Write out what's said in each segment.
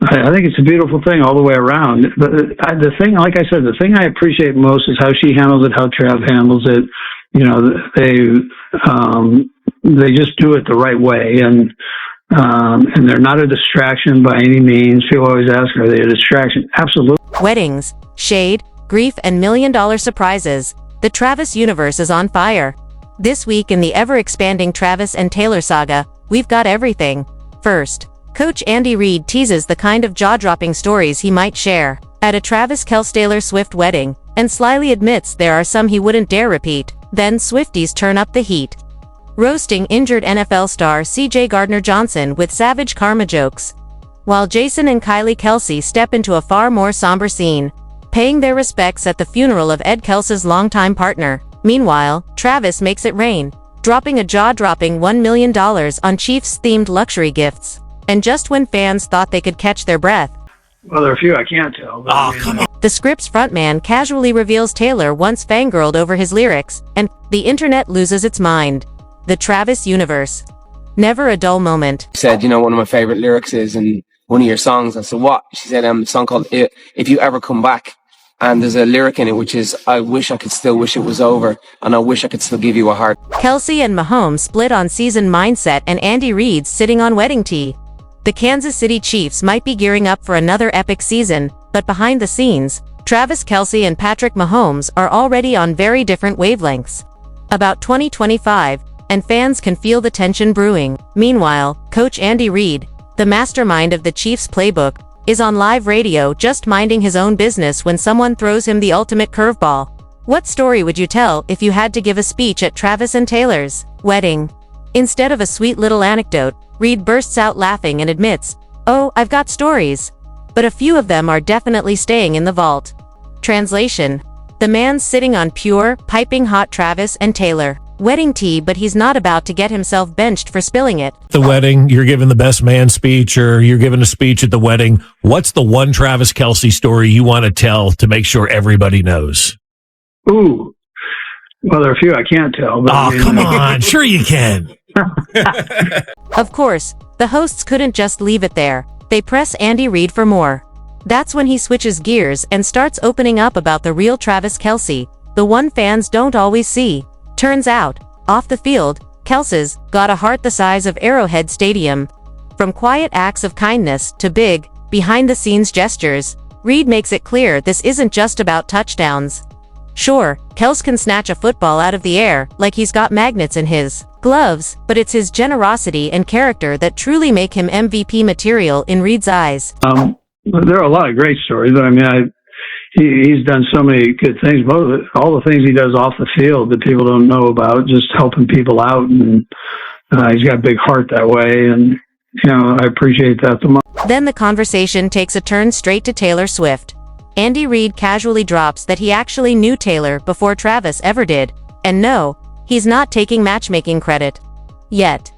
I think it's a beautiful thing all the way around. The thing, like I said, the thing I appreciate most is how she handles it, how Trav handles it. You know, they just do it the right way, and they're not a distraction by any means. People always ask, are they a distraction? Absolutely. Weddings, shade, grief, and million-dollar surprises. The Travis universe is on fire. This week in the ever-expanding Travis and Taylor saga, we've got everything. First, Coach Andy Reid teases the kind of jaw-dropping stories he might share at a Travis Kelce Taylor Swift wedding, and slyly admits there are some he wouldn't dare repeat. Then Swifties turn up the heat, roasting injured NFL star CJ Gardner Johnson with savage karma jokes, while Jason and Kylie Kelce step into a far more somber scene, paying their respects at the funeral of Ed Kelce's longtime partner. Meanwhile, Travis makes it rain, dropping a jaw-dropping $1 million on Chiefs-themed luxury gifts. And just when fans thought they could catch their breath, Well, there are a few I can't tell. Come on. the Scripps frontman casually reveals Taylor once fangirled over his lyrics, and the internet loses its mind. The Travis universe. Never a dull moment. She said, one of my favorite lyrics is in one of your songs. I said, what? She said, a song called If You Ever Come Back. And there's a lyric in it which is, I wish I could still wish it was over, and I wish I could still give you a heart. Kelce and Mahomes split on season mindset, and Andy Reid's sitting on wedding tea. The Kansas City Chiefs might be gearing up for another epic season, but behind the scenes, Travis Kelce and Patrick Mahomes are already on very different wavelengths about 2025, and fans can feel the tension brewing. Meanwhile, Coach Andy Reid, the mastermind of the Chiefs playbook, is on live radio just minding his own business when someone throws him the ultimate curveball. What story would you tell if you had to give a speech at Travis and Taylor's wedding? Instead of a sweet little anecdote, Reid bursts out laughing and admits, "Oh, I've got stories. But a few of them are definitely staying in the vault." Translation: the man's sitting on pure, piping hot Travis and Taylor wedding tea, but he's not about to get himself benched for spilling it. The wedding, you're giving the best man speech, or you're giving a speech at the wedding. What's the one Travis Kelce story you want to tell to make sure everybody knows? Ooh. Well, there are a few I can't tell. But Come on. Sure you can. Of course, the hosts couldn't just leave it there. They press Andy Reid for more. That's when he switches gears and starts opening up about the real Travis Kelce, the one fans don't always see. Turns out, off the field, Kelce's got a heart the size of Arrowhead Stadium. From quiet acts of kindness to big, behind-the-scenes gestures, Reid makes it clear this isn't just about touchdowns. Sure, Kelce can snatch a football out of the air like he's got magnets in his gloves, but it's his generosity and character that truly make him MVP material in Reid's eyes. There are a lot of great stories, but he's done so many good things. All the things he does off the field that people don't know about, just helping people out, and he's got a big heart that way, and I appreciate that the most. Then the conversation takes a turn straight to Taylor Swift. Andy Reid casually drops that he actually knew Taylor before Travis ever did, and no, he's not taking matchmaking credit yet.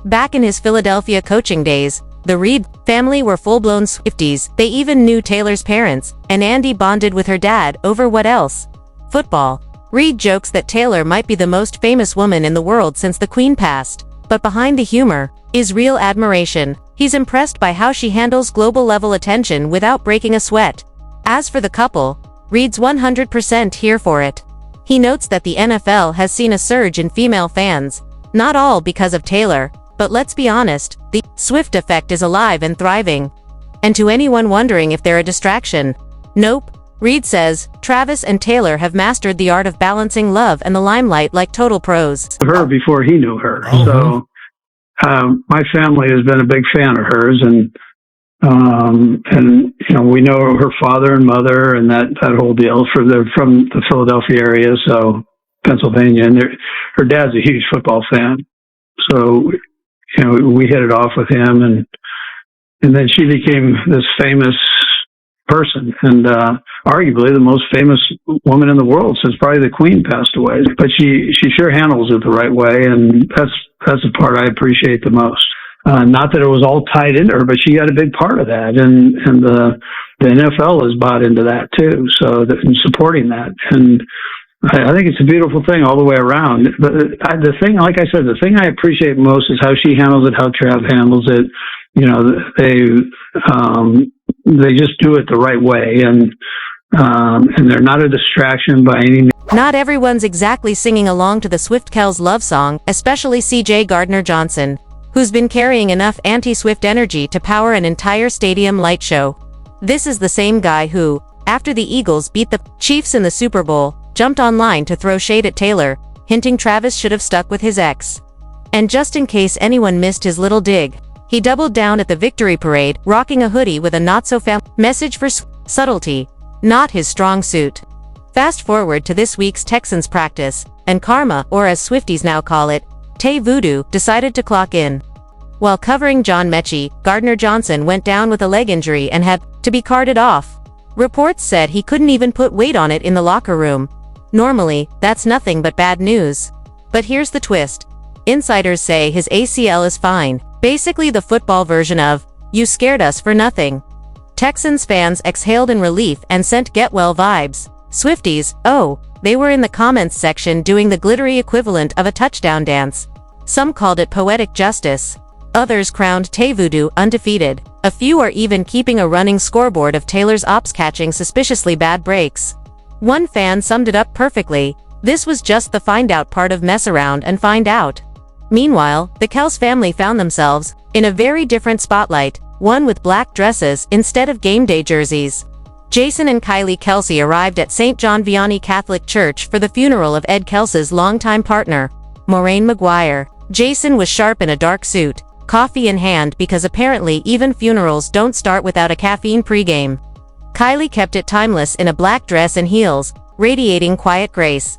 Back in his Philadelphia coaching days, the Reid family were full-blown Swifties. They even knew Taylor's parents, and Andy bonded with her dad over what else? Football. Reid jokes that Taylor might be the most famous woman in the world since the Queen passed, but behind the humor is real admiration. He's impressed by how she handles global-level attention without breaking a sweat. As for the couple, Reid's 100% here for it. He notes that the NFL has seen a surge in female fans, not all because of Taylor, but let's be honest, the Swift effect is alive and thriving. And to anyone wondering if they're a distraction, nope. Reid says, Travis and Taylor have mastered the art of balancing love and the limelight like total pros. Her before he knew her. Uh-huh. So my family has been a big fan of hers, and we know her father and mother and that whole deal. They're from the Philadelphia area, so Pennsylvania, and her dad's a huge football fan. So we hit it off with him, and then she became this famous person, and arguably the most famous woman in the world since probably the Queen passed away. But she sure handles it the right way, and that's the part I appreciate the most. Not that it was all tied into her, but she got a big part of that, and the NFL has bought into that too. So in supporting that, and I think it's a beautiful thing all the way around. The thing, like I said, the thing I appreciate most is how she handles it, how Trav handles it. they just do it the right way, and they're not a distraction by any means. Not everyone's exactly singing along to the Swift-Kelce love song, especially CJ Gardner-Johnson, who's been carrying enough anti-Swift energy to power an entire stadium light show. This is the same guy who, after the Eagles beat the Chiefs in the Super Bowl, jumped online to throw shade at Taylor, hinting Travis should have stuck with his ex. And just in case anyone missed his little dig, he doubled down at the victory parade, rocking a hoodie with a not-so-fam message for subtlety, not his strong suit. Fast forward to this week's Texans practice, and Karma, or as Swifties now call it, Tay Voodoo, decided to clock in. While covering John Mechie, Gardner-Johnson went down with a leg injury and had to be carted off. Reports said he couldn't even put weight on it in the locker room. Normally, that's nothing but bad news. But here's the twist. Insiders say his ACL is fine, basically the football version of, "You scared us for nothing." Texans fans exhaled in relief and sent get well vibes. Swifties, oh, they were in the comments section doing the glittery equivalent of a touchdown dance. Some called it poetic justice. Others crowned Tay Voodoo undefeated. A few are even keeping a running scoreboard of Taylor's ops catching suspiciously bad breaks. One fan summed it up perfectly. This was just the find out part of mess around and find out. Meanwhile, the Kelce family found themselves in a very different spotlight, one with black dresses instead of game day jerseys. Jason and Kylie Kelce arrived at St. John Vianney Catholic Church for the funeral of Ed Kelce's longtime partner, Maureen McGuire. Jason was sharp in a dark suit, coffee in hand because apparently even funerals don't start without a caffeine pregame. Kylie kept it timeless in a black dress and heels, radiating quiet grace.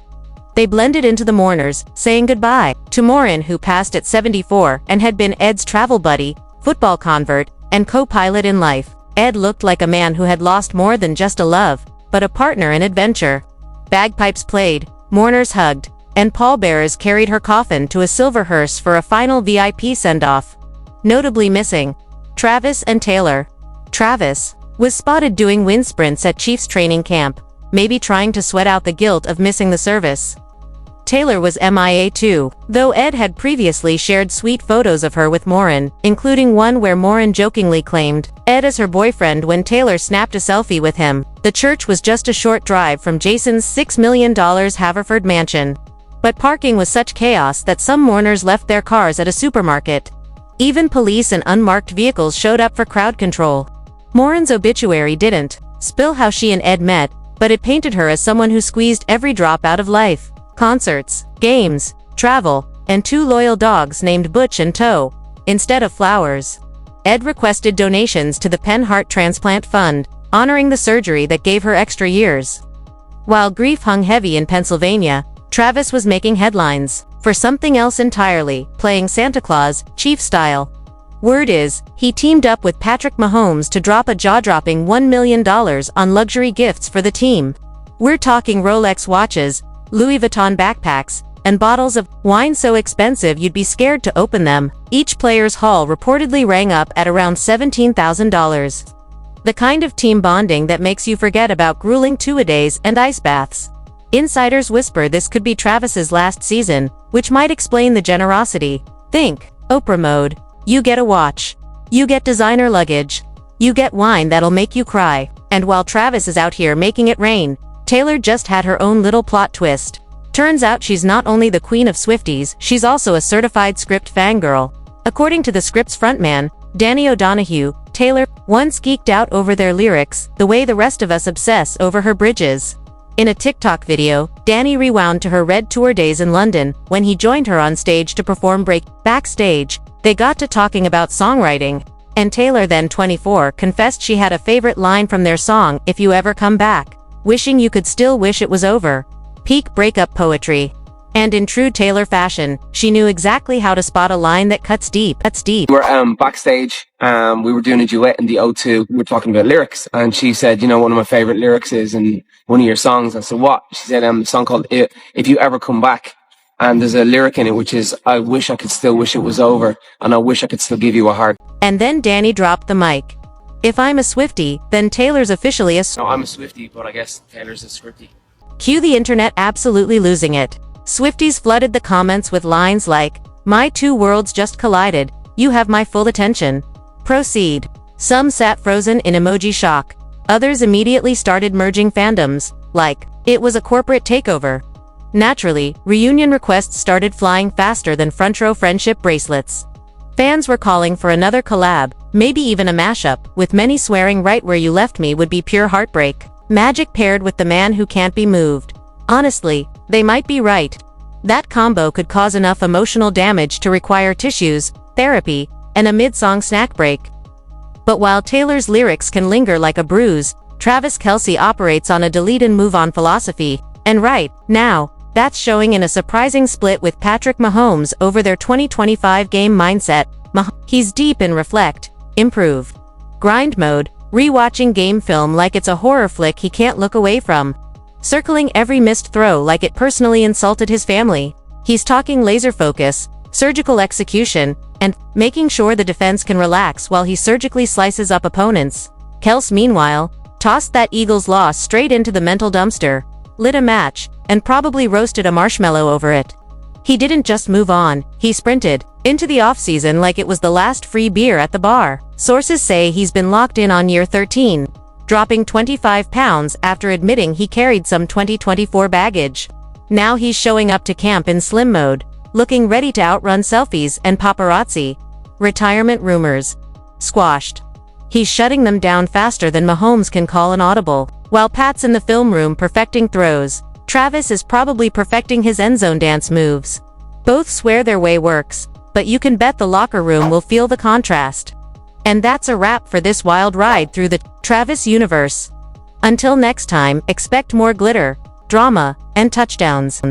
They blended into the mourners, saying goodbye to Maureen, who passed at 74 and had been Ed's travel buddy, football convert, and co-pilot in life. Ed looked like a man who had lost more than just a love, but a partner in adventure. Bagpipes played, mourners hugged, and pallbearers carried her coffin to a silver hearse for a final VIP send-off. Notably missing, Travis and Taylor. Travis was spotted doing wind sprints at Chiefs training camp, maybe trying to sweat out the guilt of missing the service. Taylor was MIA too, though Ed had previously shared sweet photos of her with Maureen, including one where Maureen jokingly claimed Ed as her boyfriend when Taylor snapped a selfie with him. The church was just a short drive from Jason's $6 million Haverford mansion. But parking was such chaos that some mourners left their cars at a supermarket. Even police and unmarked vehicles showed up for crowd control. Maureen's obituary didn't spill how she and Ed met, but it painted her as someone who squeezed every drop out of life. Concerts, games, travel, and 2 loyal dogs named Butch and Toe, instead of flowers. Ed requested donations to the Penn Heart Transplant Fund, honoring the surgery that gave her extra years. While grief hung heavy in Pennsylvania, Travis was making headlines for something else entirely, playing Santa Claus, Chief style. Word is, he teamed up with Patrick Mahomes to drop a jaw-dropping $1 million on luxury gifts for the team. We're talking Rolex watches, Louis Vuitton backpacks, and bottles of wine so expensive you'd be scared to open them. Each player's haul reportedly rang up at around $17,000. The kind of team bonding that makes you forget about grueling two-a-days and ice baths. Insiders whisper this could be Travis's last season, which might explain the generosity. Think Oprah mode. You get a watch. You get designer luggage. You get wine that'll make you cry. And while Travis is out here making it rain, Taylor just had her own little plot twist. Turns out she's not only the queen of Swifties, she's also a certified Script fangirl. According to the Script's frontman, Danny O'Donohue, Taylor once geeked out over their lyrics, the way the rest of us obsess over her bridges. In a TikTok video, Danny rewound to her Red Tour days in London, when he joined her on stage to perform Break. Backstage, they got to talking about songwriting, and Taylor, then 24, confessed she had a favorite line from their song, If You Ever Come Back. Wishing you could still wish it was over. Peak breakup poetry. And in true Taylor fashion, she knew exactly how to spot a line that cuts deep. We were backstage, we were doing a duet in the O2, we were talking about lyrics, and she said, one of my favorite lyrics is in one of your songs. I said, what? She said, a song called If You Ever Come Back, and there's a lyric in it which is, I wish I could still wish it was over, and I wish I could still give you a heart. And then Danny dropped the mic. If I'm a Swiftie, then Taylor's officially a... No, I'm a Swiftie, but I guess Taylor's a Scriptie. Cue the internet absolutely losing it. Swifties flooded the comments with lines like, My two worlds just collided, you have my full attention. Proceed. Some sat frozen in emoji shock. Others immediately started merging fandoms, like it was a corporate takeover. Naturally, reunion requests started flying faster than front row friendship bracelets. Fans were calling for another collab, maybe even a mashup, with many swearing right where you left me would be pure heartbreak. Magic paired with the man who can't be moved. Honestly, they might be right. That combo could cause enough emotional damage to require tissues, therapy, and a mid-song snack break. But while Taylor's lyrics can linger like a bruise, Travis Kelce operates on a delete and move on philosophy. And right now, that's showing in a surprising split with Patrick Mahomes over their 2025 game mindset. He's deep in reflect, improve, grind mode, rewatching game film like it's a horror flick he can't look away from. Circling every missed throw like it personally insulted his family. He's talking laser focus, surgical execution, and making sure the defense can relax while he surgically slices up opponents. Kelce, meanwhile, tossed that Eagles loss straight into the mental dumpster, lit a match, and probably roasted a marshmallow over it. He didn't just move on, he sprinted into the offseason like it was the last free beer at the bar. Sources say he's been locked in on year 13, dropping 25 pounds after admitting he carried some 2024 baggage. Now he's showing up to camp in slim mode, looking ready to outrun selfies and paparazzi. Retirement rumors squashed. He's shutting them down faster than Mahomes can call an audible. While Pat's in the film room perfecting throws, Travis is probably perfecting his endzone dance moves. Both swear their way works, but you can bet the locker room will feel the contrast. And that's a wrap for this wild ride through the Travis universe. Until next time, expect more glitter, drama, and touchdowns.